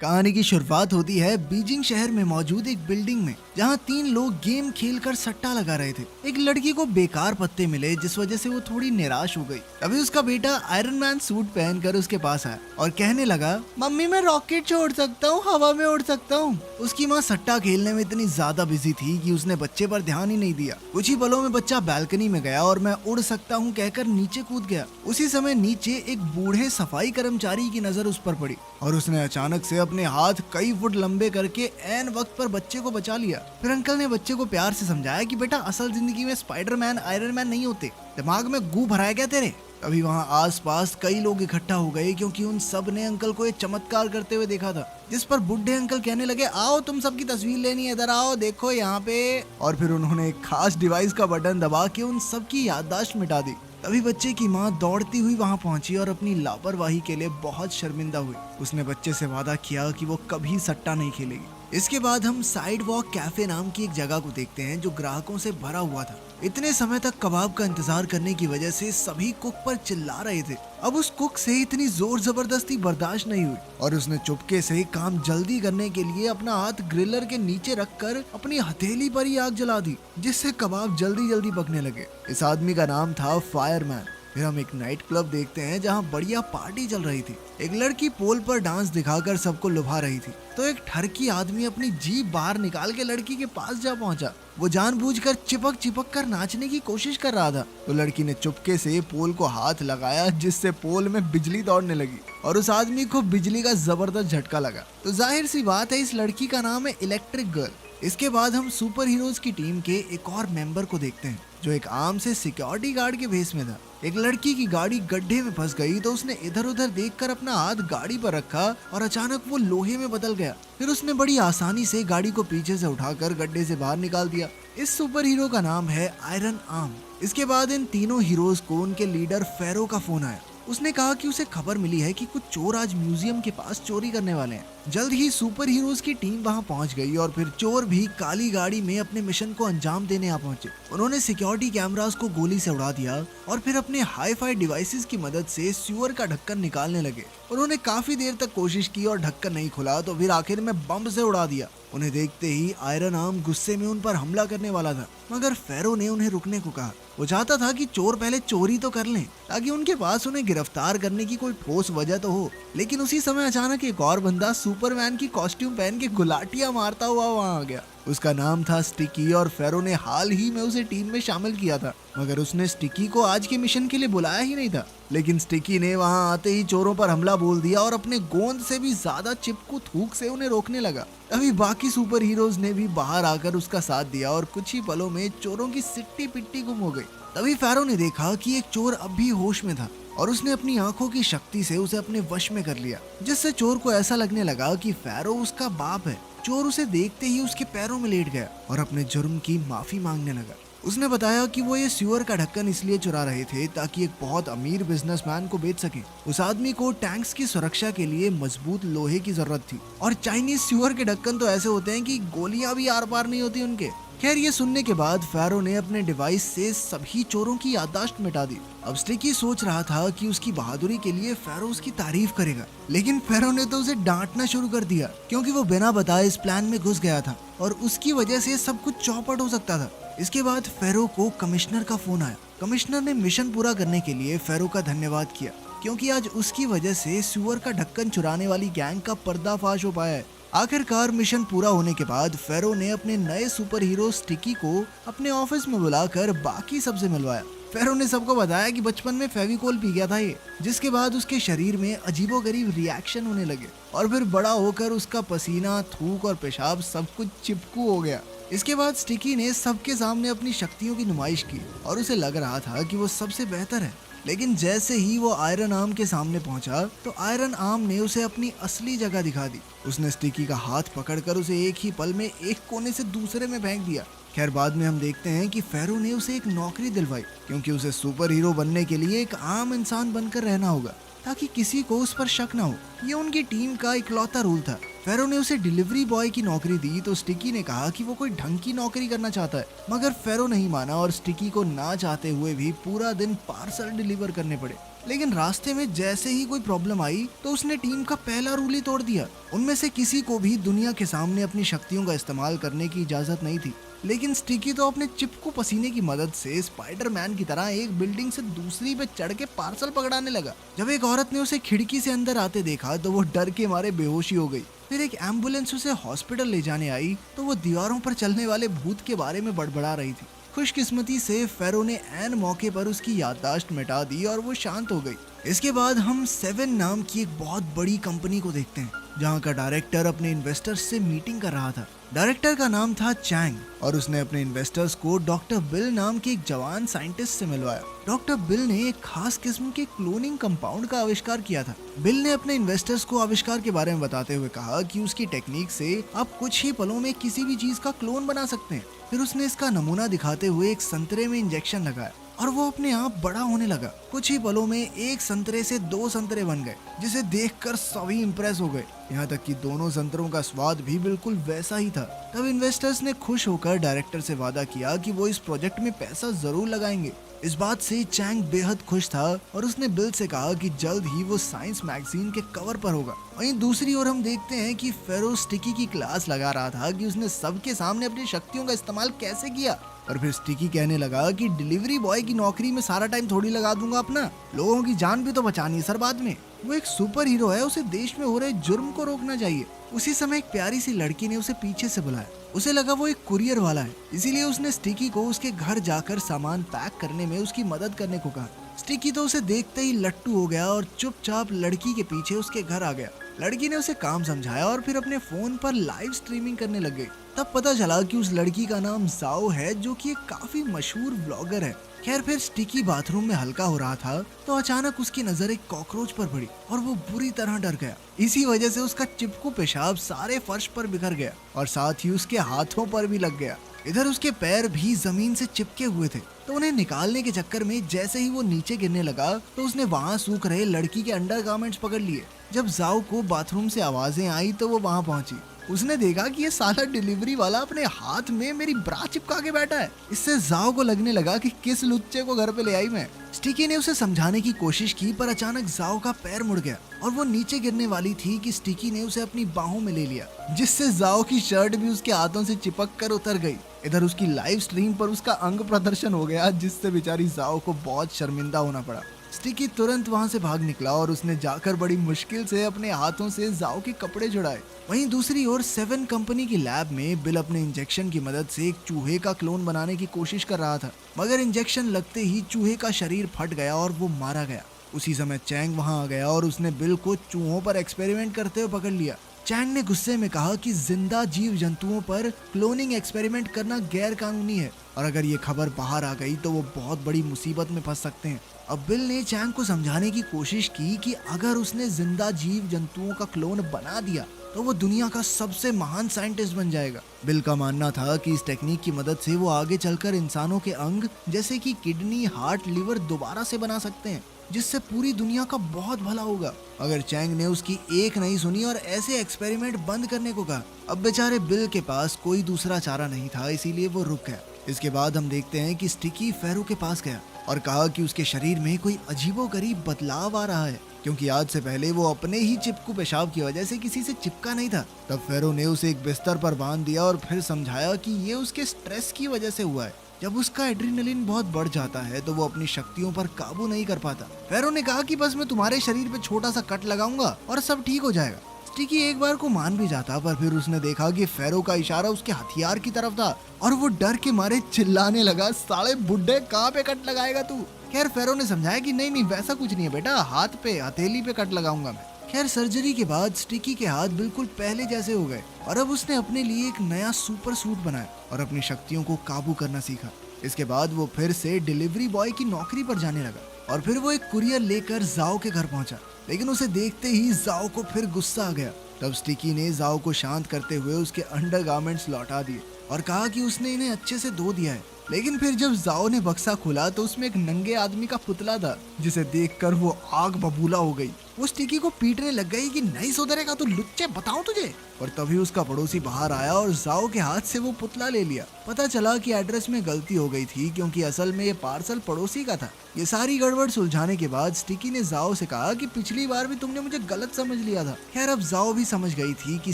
कहानी की शुरुआत होती है बीजिंग शहर में मौजूद एक बिल्डिंग में, जहां 3 लोग गेम खेलकर सट्टा लगा रहे थे। एक लड़की को बेकार पत्ते मिले, जिस वजह से वो थोड़ी निराश हो गई। तभी उसका बेटा आयरन मैन सूट पहनकर उसके पास आया और कहने लगा, मम्मी मैं रॉकेट छोड़ सकता हूँ, हवा में उड़ सकता हूँ। उसकी माँ सट्टा खेलने में इतनी ज्यादा बिजी थी कि उसने बच्चे पर ध्यान ही नहीं दिया। कुछ ही पलों में बच्चा बालकनी में गया और मैं उड़ सकता हूँ कहकर नीचे कूद गया। उसी समय नीचे एक बूढ़े सफाई कर्मचारी की नजर उस पर पड़ी और उसने अचानक से अपने हाथ कई फुट लंबे करके ऐन वक्त पर बच्चे को बचा लिया। फिर अंकल ने बच्चे को प्यार से समझाया कि बेटा असल जिंदगी में स्पाइडरमैन आयरन मैन नहीं होते, दिमाग में गू भराया क्या तेरे। अभी वहाँ आसपास कई लोग इकट्ठा हो गए क्योंकि उन सब ने अंकल को एक चमत्कार करते हुए देखा था, जिस पर बुढ़े अंकल कहने लगे, आओ तुम सबकी तस्वीर लेनी है, इधर आओ देखो यहाँ पे। और फिर उन्होंने एक खास डिवाइस का बटन दबा के उन सबकी याददाश्त मिटा दी। तभी बच्चे की माँ दौड़ती हुई वहाँ पहुंची और अपनी लापरवाही के लिए बहुत शर्मिंदा हुई। उसने बच्चे से वादा किया कि वो कभी सट्टा नहीं खेलेगी। इसके बाद हम साइड वॉक कैफे नाम की एक जगह को देखते हैं जो ग्राहकों से भरा हुआ था। इतने समय तक कबाब का इंतजार करने की वजह से सभी कुक पर चिल्ला रहे थे। अब उस कुक से इतनी जोर जबरदस्ती बर्दाश्त नहीं हुई और उसने चुपके से काम जल्दी करने के लिए अपना हाथ ग्रिलर के नीचे रखकर अपनी हथेली पर ही आग जला दी, जिससे कबाब जल्दी जल्दी पकने लगे। इस आदमी का नाम था फायरमैन। फिर हम एक नाइट क्लब देखते हैं जहां बढ़िया पार्टी चल रही थी। एक लड़की पोल पर डांस दिखाकर सबको लुभा रही थी, तो एक ठरकी आदमी अपनी जीभ बाहर निकाल के लड़की के पास जा पहुंचा। वो जानबूझकर चिपक चिपक कर नाचने की कोशिश कर रहा था, तो लड़की ने चुपके से पोल को हाथ लगाया, जिससे पोल में बिजली दौड़ने लगी और उस आदमी को बिजली का जबरदस्त झटका लगा। तो जाहिर सी बात है इस लड़की का नाम है इलेक्ट्रिक गर्ल। इसके बाद हम सुपर हीरोज की टीम के एक और मेंबर को देखते हैं जो एक आम से सिक्योरिटी गार्ड के भेस में था। एक लड़की की गाड़ी गड्ढे में फंस गई तो उसने इधर उधर देखकर अपना हाथ गाड़ी पर रखा और अचानक वो लोहे में बदल गया। फिर उसने बड़ी आसानी से गाड़ी को पीछे से उठाकर गड्ढे से बाहर निकाल दिया। इस सुपर हीरो का नाम है आयरन आर्म। इसके बाद इन तीनों हीरोज को उनके लीडर फेरो का फोन आया। उसने कहा कि उसे खबर मिली है कि कुछ चोर आज म्यूजियम के पास चोरी करने वाले हैं। जल्द ही सुपर हीरोज की टीम वहां पहुंच गई और फिर चोर भी काली गाड़ी में अपने मिशन को अंजाम देने आ पहुंचे। उन्होंने सिक्योरिटी कैमरास को गोली से उड़ा दिया और फिर अपने हाई-फाई डिवाइसेस की मदद से सीवर का ढक्कन निकालने लगे। उन्होंने काफी देर तक कोशिश की और ढक्कन नहीं खुला, तो फिर आखिर में बम से उड़ा दिया। उन्हें देखते ही आयरन आर्म गुस्से में उन पर हमला करने वाला था, मगर फेरो ने उन्हें रुकने को कहा। वो चाहता था कि चोर पहले चोरी तो कर लें ताकि उनके पास उन्हें गिरफ्तार करने की कोई ठोस वजह तो हो। लेकिन उसी समय अचानक एक और बंदा सुपरमैन की कॉस्ट्यूम पहन के गुलाटियां मारता हुआ वहां आ गया। उसका नाम था स्टिकी और फेरो ने हाल ही में उसे टीम में शामिल किया था, मगर उसने स्टिकी को आज के मिशन के लिए बुलाया ही नहीं था। लेकिन स्टिकी ने वहां आते ही चोरों पर हमला बोल दिया और अपने गोंद से भी ज्यादा चिपकू थूक से उन्हें रोकने लगा। अभी बाकी सुपर हीरोज ने भी बाहर आकर उसका साथ दिया और कुछ ही पलों में चोरों की सिट्टी पिट्टी गुम हो गई। तभी फेरो ने देखा कि एक चोर अब भी होश में था और उसने अपनी आंखों की शक्ति से उसे अपने वश में कर लिया, जिससे चोर को ऐसा लगने लगा कि फेरो उसका बाप है। चोर उसे देखते ही उसके पैरों में लेट गया और अपने जुर्म की माफी मांगने लगा। उसने बताया कि वो ये सीवर का ढक्कन इसलिए चुरा रहे थे ताकि एक बहुत अमीर बिजनेसमैन को बेच सके। उस आदमी को टैंक्स की सुरक्षा के लिए मजबूत लोहे की जरूरत थी और चाइनीज सीवर के ढक्कन तो ऐसे होते हैं कि गोलियां भी आर पार नहीं होती उनके। खैर ये सुनने के बाद फेरो ने अपने डिवाइस से सभी चोरों की याददाश्त मिटा दी। अब स्टिकी सोच रहा था कि उसकी बहादुरी के लिए फेरो उसकी तारीफ करेगा, लेकिन फेरो ने तो उसे डांटना शुरू कर दिया क्योंकि वो बिना बताए इस प्लान में घुस गया था और उसकी वजह से सब कुछ चौपट हो सकता था। इसके बाद फेरो को कमिश्नर का फोन आया। कमिश्नर ने मिशन पूरा करने के लिए फेरो का धन्यवाद किया क्योंकि आज उसकी वजह से सीवर का ढक्कन चुराने वाली गैंग का पर्दाफाश हो पाया है। आखिरकार मिशन पूरा होने के बाद फेरो ने अपने नए सुपर हीरो स्टिकी को अपने ऑफिस में बुलाकर बाकी सबसे मिलवाया। फेरो ने सबको बताया कि बचपन में फेविकोल पी गया था ये, जिसके बाद उसके शरीर में अजीबोगरीब रिएक्शन होने लगे और फिर बड़ा होकर उसका पसीना, थूक और पेशाब सब कुछ चिपकू हो गया। इसके बाद स्टिकी ने सबके सामने अपनी शक्तियों की नुमाइश की और उसे लग रहा था कि वो सबसे बेहतर है। लेकिन जैसे ही वो आयरन आर्म के सामने पहुंचा तो आयरन आर्म ने उसे अपनी असली जगह दिखा दी। उसने स्टिकी का हाथ पकड़कर उसे एक ही पल में एक कोने से दूसरे में फेंक दिया। खैर बाद में हम देखते हैं कि फेरो ने उसे एक नौकरी दिलवाई क्योंकि उसे सुपर हीरो बनने के लिए एक आम इंसान बनकर रहना होगा ताकि किसी को उस पर शक न हो। ये उनकी टीम का इकलौता रूल था। फेरो ने उसे डिलीवरी बॉय की नौकरी दी तो स्टिकी ने कहा कि वो कोई ढंग की नौकरी करना चाहता है, मगर फेरो नहीं माना और स्टिकी को ना चाहते हुए भी पूरा दिन पार्सल डिलीवर करने पड़े। लेकिन रास्ते में जैसे ही कोई प्रॉब्लम आई तो उसने टीम का पहला रूल ही तोड़ दिया। उनमें से किसी को भी दुनिया के सामने अपनी शक्तियों का इस्तेमाल करने की इजाजत नहीं थी, लेकिन स्टिकी तो अपने चिपकू पसीने की मदद से स्पाइडरमैन की तरह एक बिल्डिंग से दूसरी पे चढ़ के पार्सल पकड़ाने लगा। जब एक औरत ने उसे खिड़की से अंदर आते देखा तो वो डर के मारे बेहोशी हो गई। फिर एक एम्बुलेंस उसे हॉस्पिटल ले जाने आई तो वो दीवारों पर चलने वाले भूत के बारे में बड़बड़ा रही थी। खुशकिस्मती से फेरो ने ऐन मौके पर उसकी याददाश्त मिटा दी और वो शांत हो गई। इसके बाद हम 7 नाम की एक बहुत बड़ी कंपनी को देखते हैं, जहाँ का डायरेक्टर अपने इन्वेस्टर्स से मीटिंग कर रहा था। डायरेक्टर का नाम था चैंग और उसने अपने इन्वेस्टर्स को डॉक्टर बिल नाम के एक जवान साइंटिस्ट से मिलवाया। डॉक्टर बिल ने एक खास किस्म के क्लोनिंग कंपाउंड का आविष्कार किया था। बिल ने अपने इन्वेस्टर्स को आविष्कार के बारे में बताते हुए कहा कि उसकी टेक्निक से आप कुछ ही पलों में किसी भी चीज का क्लोन बना सकते हैं। फिर उसने इसका नमूना दिखाते हुए एक संतरे में इंजेक्शन लगाया और वो अपने आप बड़ा होने लगा। कुछ ही पलों में एक संतरे से 2 संतरे बन गए, जिसे देखकर सभी इम्प्रेस हो गए, यहाँ तक कि दोनों संतरों का स्वाद भी बिल्कुल वैसा ही था। तब इन्वेस्टर्स ने खुश होकर डायरेक्टर से वादा किया कि वो इस प्रोजेक्ट में पैसा जरूर लगाएंगे। इस बात से चैंग बेहद खुश था और उसने बिल से कहा कि जल्द ही वो साइंस मैगजीन के कवर पर होगा। वहीं दूसरी ओर हम देखते हैं कि फेरो स्टिकी की क्लास लगा रहा था कि उसने सबके सामने अपनी शक्तियों का इस्तेमाल कैसे किया। और फिर स्टिकी कहने लगा कि डिलीवरी बॉय की नौकरी में सारा टाइम थोड़ी लगा दूंगा अपना, लोगों की जान भी तो बचानी है सर बाद में। वो एक सुपर हीरो है, उसे देश में हो रहे जुर्म को रोकना चाहिए। उसी समय एक प्यारी सी लड़की ने उसे पीछे से बुलाया। उसे लगा वो एक कुरियर वाला है, इसीलिए उसने स्टिकी को उसके घर जाकर सामान पैक करने में उसकी मदद करने को कहा। स्टिकी तो उसे देखते ही लट्टू हो गया और चुपचाप लड़की के पीछे उसके घर आ गया। लड़की ने उसे काम समझाया और फिर अपने फोन पर लाइव स्ट्रीमिंग करने लग गई। तब पता चला कि उस लड़की का नाम जाओ है, जो कि एक काफी मशहूर व्लॉगर है। खैर फिर स्टिकी बाथरूम में हल्का हो रहा था तो अचानक उसकी नजर एक कॉकरोच पर पड़ी और वो बुरी तरह डर गया। इसी वजह से उसका चिपकू पेशाब सारे फर्श पर बिखर गया और साथ ही उसके हाथों पर भी लग गया। इधर उसके पैर भी जमीन से चिपके हुए थे, तो उन्हें निकालने के चक्कर में जैसे ही वो नीचे गिरने लगा तो उसने वहाँ सूख रहे लड़की के अंडरगारमेंट्स पकड़ लिए। जब जाओ को बाथरूम से आवाजें आई तो वो वहाँ पहुंची। उसने देखा कि ये साला डिलीवरी वाला अपने हाथ में मेरी ब्रा चिपका के बैठा है। इससे जाओ को लगने लगा कि किस लुच्चे को घर पे ले आई मैं। स्टिकी ने उसे समझाने की कोशिश की पर अचानक जाओ का पैर मुड़ गया और वो नीचे गिरने वाली थी कि स्टिकी ने उसे अपनी बाहों में ले लिया, जिससे जाओ की शर्ट भी उसके हाथों से चिपक कर उतर गई। इधर उसकी लाइव स्ट्रीम पर उसका अंग प्रदर्शन हो गया, जिससे बेचारी जाओ को बहुत शर्मिंदा होना पड़ा। स्टिकी तुरंत वहां से भाग निकला और उसने जाकर बड़ी मुश्किल से अपने हाथों से जाओ के कपड़े छुड़ाए। वहीं दूसरी ओर 7 कंपनी की लैब में बिल अपने इंजेक्शन की मदद से एक चूहे का क्लोन बनाने की कोशिश कर रहा था, मगर इंजेक्शन लगते ही चूहे का शरीर फट गया और वो मारा गया। उसी समय चैंग वहां आ गया और उसने बिल को चूहों पर एक्सपेरिमेंट करते हुए पकड़ लिया। चैंग ने गुस्से में कहा कि जिंदा जीव जंतुओं पर क्लोनिंग एक्सपेरिमेंट करना गैर कानूनी है और अगर ये खबर बाहर आ गई तो वो बहुत बड़ी मुसीबत में फंस सकते हैं। अब बिल ने चैंग को समझाने की कोशिश की कि अगर उसने जिंदा जीव जंतुओं का क्लोन बना दिया तो वो दुनिया का सबसे महान साइंटिस्ट बन जाएगा। बिल का मानना था कि इस टेक्निक की मदद से वो आगे चलकर इंसानों के अंग जैसे कि किडनी, हार्ट, लिवर दोबारा से बना सकते हैं, जिससे पूरी दुनिया का बहुत भला होगा। अगर चैंग ने उसकी एक नहीं सुनी और ऐसे एक्सपेरिमेंट बंद करने को कहा। अब बेचारे बिल के पास कोई दूसरा चारा नहीं था, इसीलिए वो रुक गया। इसके बाद हम देखते हैं कि स्टिकी फेरो के पास गया और कहा कि उसके शरीर में कोई अजीबोगरीब बदलाव आ रहा है, क्योंकि आज से पहले वो अपने ही चिपकू पेशाब की वजह से किसी से चिपका नहीं था। तब फेरो ने उसे एक बिस्तर पर बांध दिया और फिर समझाया कि ये उसके स्ट्रेस की वजह से हुआ है। जब उसका एड्रेनलिन बहुत बढ़ जाता है तो वो अपनी शक्तियों पर काबू नहीं कर पाता। फेरो ने कहा कि बस मैं तुम्हारे शरीर पे छोटा सा कट लगाऊंगा और सब ठीक हो जाएगा। स्टिकी एक बार को मान भी जाता, पर फिर उसने देखा कि फेरो का इशारा उसके हथियार की तरफ था और वो डर के मारे चिल्लाने लगा, साले बुड्ढे कहाँ पे कट लगाएगा तू। खैर फेरो ने समझाया कि नहीं वैसा कुछ नहीं है बेटा, हाथ पे हथेली पे कट लगाऊंगा मैं। खैर सर्जरी के बाद स्टिकी के हाथ बिल्कुल पहले जैसे हो गए और अब उसने अपने लिए एक नया सुपर सूट बनाया और अपनी शक्तियों को काबू करना सीखा। इसके बाद वो फिर से डिलीवरी बॉय की नौकरी पर जाने लगा और फिर वो एक कुरियर लेकर जाओ के घर पहुंचा, लेकिन उसे देखते ही जाओ को फिर गुस्सा आ गया। तब स्टिकी ने जाओ को शांत करते हुए उसके अंडरगारमेंट्स लौटा दिए और कहा कि उसने इन्हें अच्छे से धो दिया है, लेकिन फिर जब जाओ ने बक्सा खोला तो उसमें एक नंगे आदमी का पुतला था, जिसे देखकर वो आग बबूला हो गई। वो स्टिकी को पीटने लग गई कि नहीं सुधरेगा तू लुच्चे, बताऊं तुझे। और तभी उसका पड़ोसी बाहर आया और जाओ के हाथ से वो पुतला ले लिया। पता चला कि एड्रेस में गलती हो गई थी, क्योंकि असल में ये पार्सल पड़ोसी का था। ये सारी गड़बड़ सुलझाने के बाद स्टिकी ने जाओ से कहा कि पिछली बार भी तुमने मुझे गलत समझ लिया था। खैर अब जाओ भी समझ गई थी कि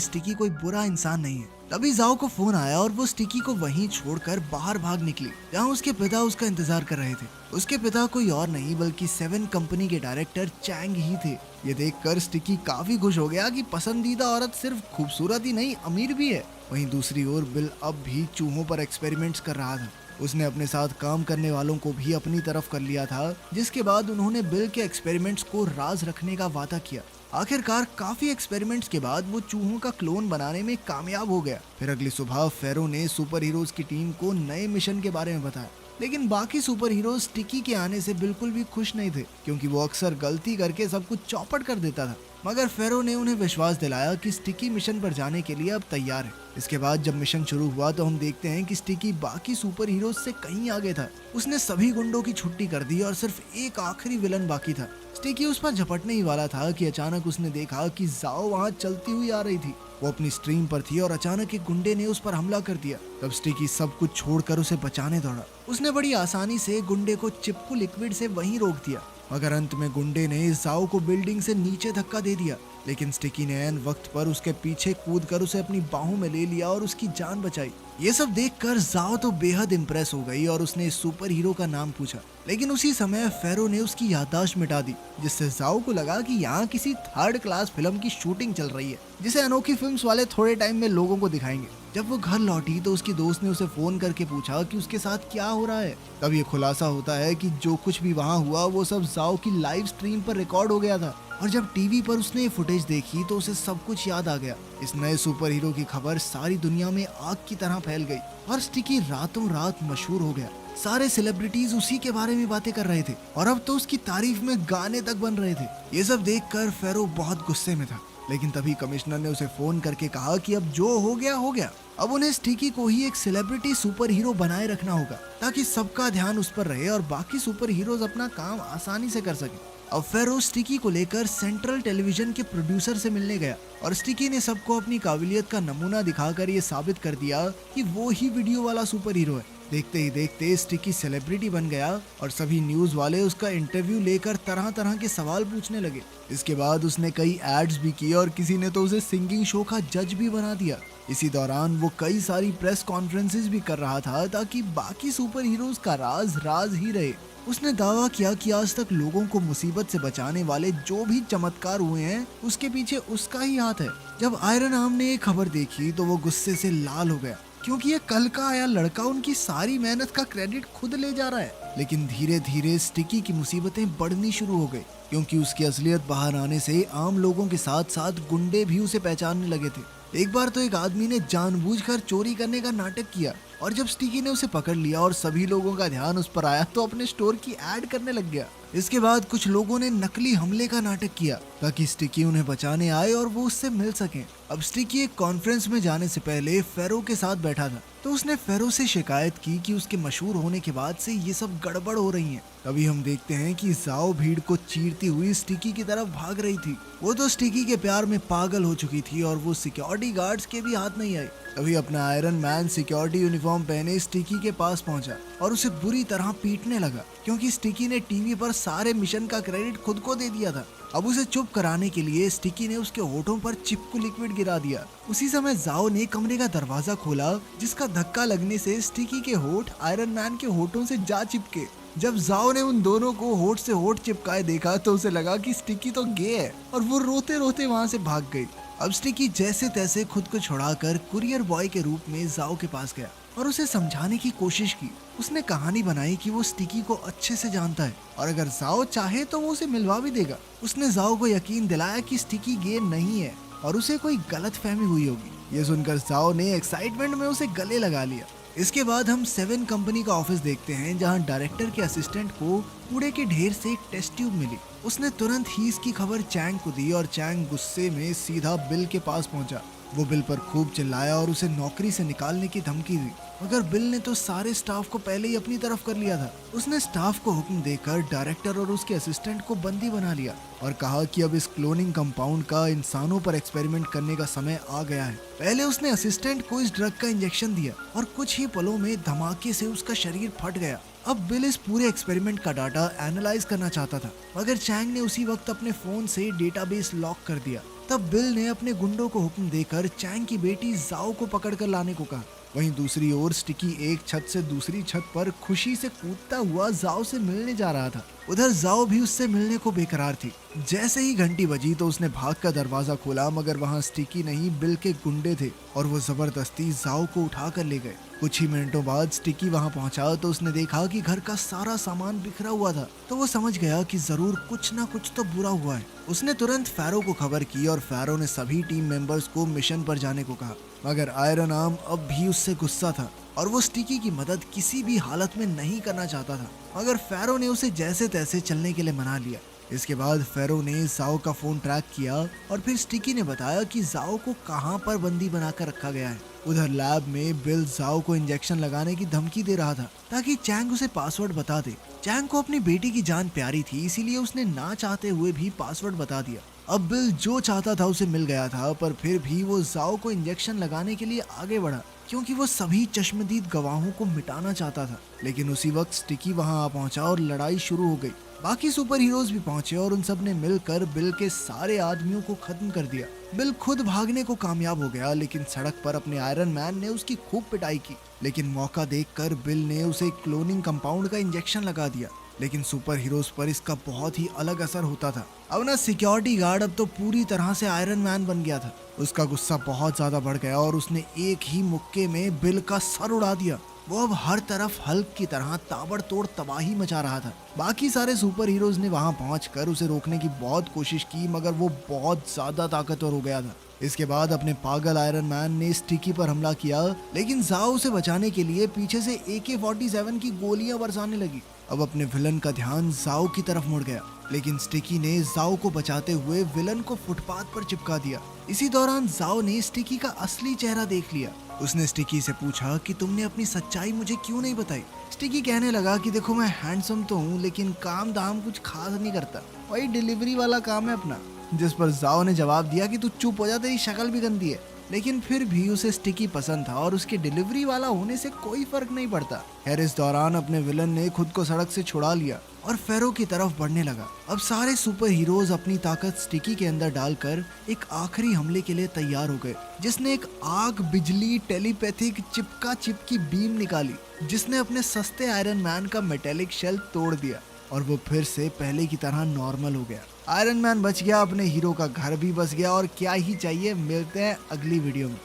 स्टिकी कोई बुरा इंसान नहीं है। तभी जाओ को फोन आया और वो स्टिकी को वहीं छोड़कर बाहर भाग निकली, जहाँ उसके पिता उसका इंतजार कर रहे थे। उसके पिता कोई और नहीं बल्कि 7 कंपनी के डायरेक्टर चैंग ही थे। ये देखकर स्टिकी काफी खुश हो गया कि पसंदीदा औरत सिर्फ खूबसूरत ही नहीं, अमीर भी है। वहीं दूसरी ओर बिल अब भी चूहों पर एक्सपेरिमेंट्स कर रहा था। उसने अपने साथ काम करने वालों को भी अपनी तरफ कर लिया था, जिसके बाद उन्होंने बिल के एक्सपेरिमेंट्स को राज रखने का वादा किया। आखिरकार काफी एक्सपेरिमेंट्स के बाद वो चूहों का क्लोन बनाने में कामयाब हो गया। फिर अगली सुबह फेरो ने सुपर हीरोज की टीम को नए मिशन के बारे में बताया, लेकिन बाकी सुपर हीरोज स्टिकी के आने से बिल्कुल भी खुश नहीं थे, क्योंकि वो अक्सर गलती करके सब कुछ चौपट कर देता था। मगर फेरो ने उन्हें विश्वास दिलाया कि स्टिकी मिशन पर जाने के लिए अब तैयार है। इसके बाद जब मिशन शुरू हुआ तो हम देखते हैं कि स्टिकी बाकी सुपर हीरोज से कहीं आगे था। उसने सभी गुंडों की छुट्टी कर दी और सिर्फ एक आखिरी विलन बाकी था। स्टिकी उस पर झपटने ही वाला था कि अचानक उसने देखा कि जाओ वहाँ चलती हुई आ रही थी। वो अपनी स्ट्रीम पर थी और अचानक एक गुंडे ने उस पर हमला कर दिया। तब स्टिकी सब कुछ छोड़कर उसे बचाने दौड़ा। उसने बड़ी आसानी से गुंडे को चिपकू लिक्विड से वहीं रोक दिया, मगर अंत में गुंडे ने जाओ को बिल्डिंग से नीचे धक्का दे दिया। लेकिन स्टिकी ने ऐन वक्त पर उसके पीछे कूदकर उसे अपनी बाहों में ले लिया और उसकी जान बचाई। ये सब देखकर जाओ तो बेहद इम्प्रेस हो गई और उसने सुपर हीरो का नाम पूछा। लेकिन उसी समय फेरो ने उसकी याददाश्त मिटा दी, जिससे जाओ को लगा कि यहाँ किसी 3rd क्लास फिल्म की शूटिंग चल रही है, जिसे अनोखी फिल्म्स वाले थोड़े टाइम में लोगों को दिखाएंगे। जब वो घर लौटी तो उसकी दोस्त ने उसे फोन करके पूछा कि उसके साथ क्या हो रहा है। तब ये खुलासा होता है कि जो कुछ भी वहाँ हुआ वो सब जाओ की लाइव स्ट्रीम पर रिकॉर्ड हो गया था, और जब टीवी पर उसने ये फुटेज देखी तो उसे सब कुछ याद आ गया। इस नए सुपर हीरो की खबर सारी दुनिया में आग की तरह फैल गई और स्टिकी रातों रात मशहूर हो गया। सारे सेलिब्रिटीज उसी के बारे में बातें कर रहे थे और अब तो उसकी तारीफ में गाने तक बन रहे थे। ये सब देखकर फेरो बहुत गुस्से में था, लेकिन तभी कमिश्नर ने उसे फोन करके कहा कि अब जो हो गया हो गया। अब उन्हें स्टिकी को ही एक सेलिब्रिटी सुपर हीरो बनाए रखना होगा, ताकि सबका ध्यान उस पर रहे और बाकी सुपर हीरोज अपना काम आसानी से कर सके। अब फेरो स्टिकी को लेकर सेंट्रल टेलीविजन के प्रोड्यूसर से मिलने गया और स्टिकी ने सबको अपनी काबिलियत का नमूना दिखाकर ये साबित कर दिया कि वो ही वीडियो वाला सुपर हीरो है। देखते ही देखते स्टिकी सेलिब्रिटी बन गया और सभी न्यूज वाले उसका इंटरव्यू लेकर तरह तरह के सवाल पूछने लगे। इसके बाद उसने कई एड्स भी किए और किसी ने तो उसे सिंगिंग शो का जज भी बना दिया। इसी दौरान वो कई सारी प्रेस कॉन्फ्रेंसेस भी कर रहा था, ताकि बाकी सुपर हीरोज का राज राज ही रहे। उसने दावा किया कि आज तक लोगों को मुसीबत से बचाने वाले जो भी चमत्कार हुए हैं उसके पीछे उसका ही हाथ है। जब आयरन आर्म ने ये खबर देखी तो वो गुस्से से लाल हो गया, क्योंकि ये कल का आया लड़का उनकी सारी मेहनत का क्रेडिट खुद ले जा रहा है। लेकिन धीरे धीरे स्टिकी की मुसीबतें बढ़नी शुरू हो गई, क्योंकि उसकी असलियत बाहर आने से आम लोगों के साथ साथ गुंडे भी उसे पहचानने लगे थे। एक बार तो एक आदमी ने जानबूझकर चोरी करने का नाटक किया और जब स्टिकी ने उसे पकड़ लिया और सभी लोगों का ध्यान उस पर आया तो अपने स्टोर की ऐड करने लग गया। इसके बाद कुछ लोगों ने नकली हमले का नाटक किया ताकि स्टिकी उन्हें बचाने आए और वो उससे मिल सकें। अब स्टिकी एक कॉन्फ्रेंस में जाने से पहले फेरो के साथ बैठा था, तो उसने फेरो से शिकायत की कि उसके मशहूर होने के बाद से ये सब गड़बड़ हो रही है। तभी हम देखते हैं कि जाओ भीड़ को चीरती हुई स्टिकी की तरफ भाग रही थी। वो तो स्टिकी के प्यार में पागल हो चुकी थी और वो सिक्योरिटी गार्ड्स के भी हाथ नहीं आई। तभी अपना आयरन मैन सिक्योरिटी यूनिफॉर्म पहने स्टिकी के पास पहुंचा और उसे बुरी तरह पीटने लगा, क्योंकि स्टिकी ने टीवी पर सारे मिशन का क्रेडिट खुद को दे दिया था। अब उसे चुप कराने के लिए स्टिकी ने उसके होठों पर चिपकू लिक्विड गिरा दिया। उसी समय जाओ ने कमरे का दरवाजा खोला, जिसका धक्का लगने से स्टिकी के होठ आयरन मैन के होठों से जा चिपके। जब जाओ ने उन दोनों को होठ से होठ चिपकाए देखा तो उसे लगा कि स्टिकी तो गे है और वो रोते रोते वहाँ से भाग गई। अब स्टिकी जैसे तैसे खुद को छुड़ाकर कुरियर बॉय के रूप में जाओ के पास गया और उसे समझाने की कोशिश की। उसने कहानी बनाई कि वो स्टिकी को अच्छे से जानता है और अगर जाओ चाहे तो वो उसे मिलवा भी देगा। उसने जाओ को यकीन दिलाया कि स्टिकी गे नहीं है और उसे कोई गलतफहमी हुई होगी। ये सुनकर जाओ ने एक्साइटमेंट में उसे गले लगा लिया। इसके बाद हम 7 कंपनी का ऑफिस देखते हैं, जहां डायरेक्टर के असिस्टेंट को कूड़े के ढेर से एक टेस्ट ट्यूब मिली। उसने तुरंत ही इसकी खबर चैंग को दी और चैंग गुस्से में सीधा बिल के पास पहुंचा। वो बिल पर खूब चिल्लाया और उसे नौकरी से निकालने की धमकी दी, मगर बिल ने तो सारे स्टाफ को पहले ही अपनी तरफ कर लिया था। उसने स्टाफ को हुक्म देकर डायरेक्टर और उसके असिस्टेंट को बंदी बना लिया और कहा कि अब इस क्लोनिंग कंपाउंड का इंसानों पर एक्सपेरिमेंट करने का समय आ गया है। पहले उसने असिस्टेंट को इस ड्रग का इंजेक्शन दिया और कुछ ही पलों में धमाके से उसका शरीर फट गया। अब बिल इस पूरे एक्सपेरिमेंट का डाटा एनालाइज करना चाहता था, मगर चैंग ने उसी वक्त अपने फोन से डेटाबेस लॉक कर दिया। तब बिल ने अपने गुंडों को हुक्म देकर चैंग की बेटी जाओ को पकड़कर लाने को कहा। वहीं दूसरी ओर स्टिकी एक छत से दूसरी छत पर खुशी से कूदता हुआ जाओ से मिलने जा रहा था। उधर जाओ भी उससे मिलने को बेकरार थी। जैसे ही घंटी बजी तो उसने भागकर दरवाजा खोला, मगर वहां स्टिकी नहीं बिल के गुंडे थे और वो जबरदस्ती जाओ को उठा कर ले गए। कुछ ही मिनटों बाद स्टिकी वहां पहुंचा तो उसने देखा कि घर का सारा सामान बिखरा हुआ था। तो वो समझ गया कि जरूर कुछ ना कुछ तो बुरा हुआ है। उसने तुरंत फैरो को खबर की और फैरो ने सभी टीम मेंबर्स को मिशन पर जाने को कहा, मगर आयरन आर्म अब भी उससे गुस्सा था और वो स्टिकी की मदद किसी भी हालत में नहीं करना चाहता था। मगर फैरो ने उसे जैसे तैसे चलने के लिए मना लिया। इसके बाद फैरो ने जाओ का फोन ट्रैक किया और फिर स्टिकी ने बताया कि जाओ को कहां पर बंदी बनाकर रखा गया है। उधर लैब में बिल जाओ को इंजेक्शन लगाने की धमकी दे रहा था ताकि चैंग उसे पासवर्ड बता दे। चैंग को अपनी बेटी की जान प्यारी थी, इसीलिए उसने ना चाहते हुए भी पासवर्ड बता दिया। अब बिल जो चाहता था उसे मिल गया था, पर फिर भी वो जाओ को इंजेक्शन लगाने के लिए आगे बढ़ा क्योंकि वो सभी चश्मदीद गवाहों को मिटाना चाहता था। लेकिन उसी वक्त स्टिकी वहां आ पहुंचा और लड़ाई शुरू हो गई। बाकी सुपर हीरोज भी पहुंचे और उन सब ने मिलकर बिल के सारे आदमियों को खत्म कर दिया। बिल खुद भागने को कामयाब हो गया, लेकिन सड़क पर अपने आयरन मैन ने उसकी खूब पिटाई की। लेकिन मौका देखकर बिल ने उसे क्लोनिंग कंपाउंड का इंजेक्शन लगा दिया। लेकिन सुपर हीरोज पर इसका बहुत ही अलग असर होता था। अब ना सिक्योरिटी गार्ड अब तो पूरी तरह से आयरन मैन बन गया था। उसका गुस्सा बहुत ज्यादा बढ़ गया और उसने एक ही मुक्के में बिल का सर उड़ा दिया। वो अब हर तरफ हल्क की तरह ताबड़तोड़ तबाही मचा रहा था। बाकी सारे सुपर हीरोज ने वहां पहुंचकर उसे रोकने की बहुत कोशिश की, मगर वो बहुत ज्यादा ताकतवर हो गया था। इसके बाद अपने पागल आयरन मैन ने स्टिकी पर हमला किया, लेकिन जाओ उसे बचाने के लिए पीछे से AK-47 की गोलियां बरसाने लगी। अब अपने विलन का ध्यान जाओ की तरफ मुड़ गया, लेकिन स्टिकी ने जाओ को बचाते हुए विलन को फुटपाथ पर चिपका दिया। इसी दौरान जाओ ने स्टिकी का असली चेहरा देख लिया। उसने स्टिकी से पूछा कि तुमने अपनी सच्चाई मुझे क्यों नहीं बताई। स्टिकी कहने लगा कि देखो मैं हैंडसम तो हूँ, लेकिन काम धाम कुछ खास नहीं करता, वही डिलीवरी वाला काम है अपना। जिस पर जाओ ने जवाब दिया कि तू चुप हो जा, तेरी शक्ल भी गंदी है। लेकिन फिर भी उसे स्टिकी पसंद था और उसके डिलीवरी वाला होने से कोई फर्क नहीं पड़ता। खैर इस दौरान अपने विलन ने खुद को सड़क से छुड़ा लिया और फेरो की तरफ बढ़ने लगा। अब सारे सुपर हीरोज अपनी ताकत स्टिकी के अंदर डालकर एक आखिरी हमले के लिए तैयार हो गए, जिसने एक आग, बिजली, टेलीपैथिक चिपका चिप की बीम निकाली, जिसने अपने सस्ते आयरन मैन का मेटेलिक शेल तोड़ दिया और वो फिर से पहले की तरह नॉर्मल हो गया। आयरन मैन बच गया, अपने हीरो का घर भी बस गया और क्या ही चाहिए। मिलते हैं अगली वीडियो में।